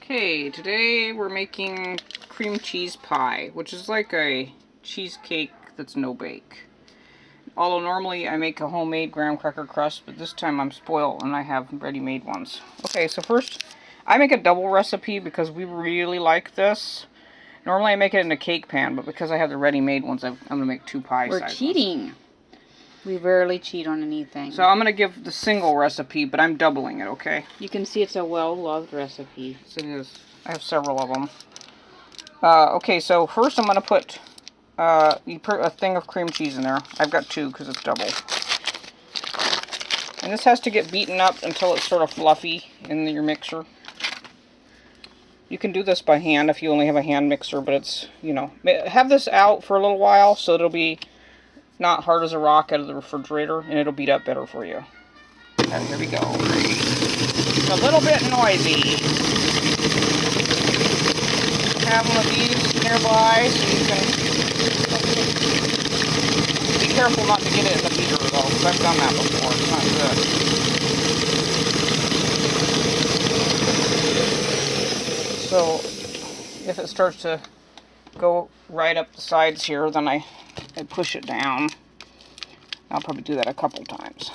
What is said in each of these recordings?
Okay, today we're making cream cheese pie, which is like a cheesecake that's no bake. Although normally I make a homemade graham cracker crust, but this time I'm spoiled and I have ready-made ones. Okay, so first I make a double recipe because we really like this. Normally I make it in a cake pan, but because I have the ready-made ones, I'm going to make two pie sizes. We're cheating. We rarely cheat on anything. So I'm going to give the single recipe, but I'm doubling it, okay? You can see it's a well-loved recipe. Yes, it is. I have several of them. Okay, so first I'm going to put a thing of cream cheese in there. I've got two because it's double. And this has to get beaten up until it's sort of fluffy in your mixer. You can do this by hand if you only have a hand mixer, but it's, you know, have this out for a little while so it'll be not hard as a rock out of the refrigerator, and it'll beat up better for you. Okay, here we go. It's a little bit noisy. Have one of these nearby so you can be careful not to get it in the beater though, because I've done that before. It's not good. So if it starts to go right up the sides here, then I push it down. I'll probably do that a couple times.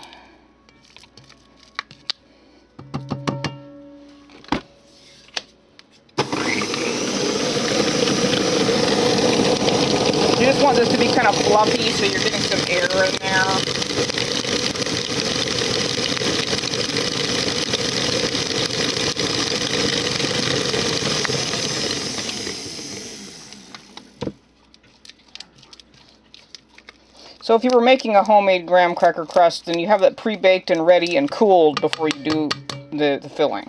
You just want this to be kind of fluffy so you're getting some air in there. So if you were making a homemade graham cracker crust, then you have that pre-baked and ready and cooled before you do the filling.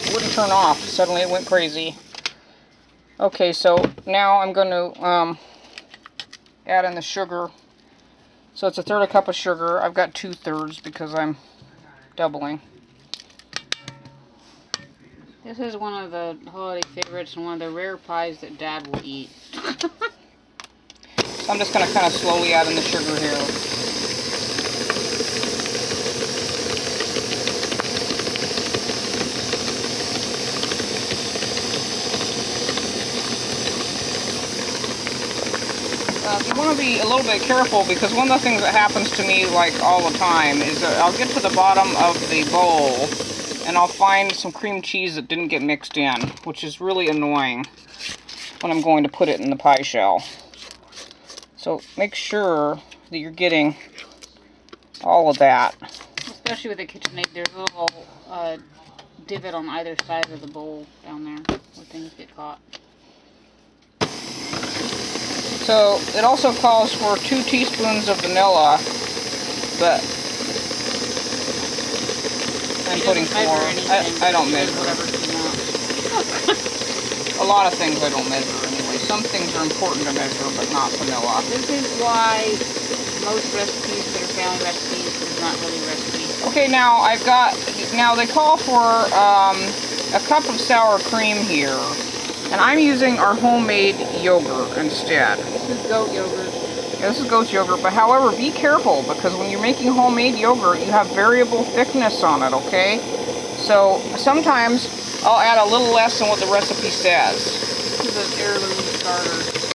It wouldn't turn off. Suddenly it went crazy. Okay, so now I'm going to add in the sugar. So it's 1/3 cup of sugar. I've got 2/3 because I'm doubling. This is one of the holiday favorites and one of the rare pies that Dad will eat. So I'm just going to kind of slowly add in the sugar here. You want to be a little bit careful because one of the things that happens to me like all the time is that I'll get to the bottom of the bowl and I'll find some cream cheese that didn't get mixed in, which is really annoying when I'm going to put it in the pie shell. So make sure that you're getting all of that. Especially with the KitchenAid, there's a little divot on either side of the bowl down there where things get caught. So it also calls for 2 teaspoons of vanilla, but I'm putting 4. I don't measure. A lot of things I don't measure anyway. Some things are important to measure, but not vanilla. This is why most recipes that are family recipes is not really recipes. Okay, now they call for a cup of sour cream here. And I'm using our homemade yogurt instead. This is goat yogurt. Yeah, this is goat yogurt, but however, be careful because when you're making homemade yogurt, you have variable thickness on it, okay? So sometimes I'll add a little less than what the recipe says. This is an heirloom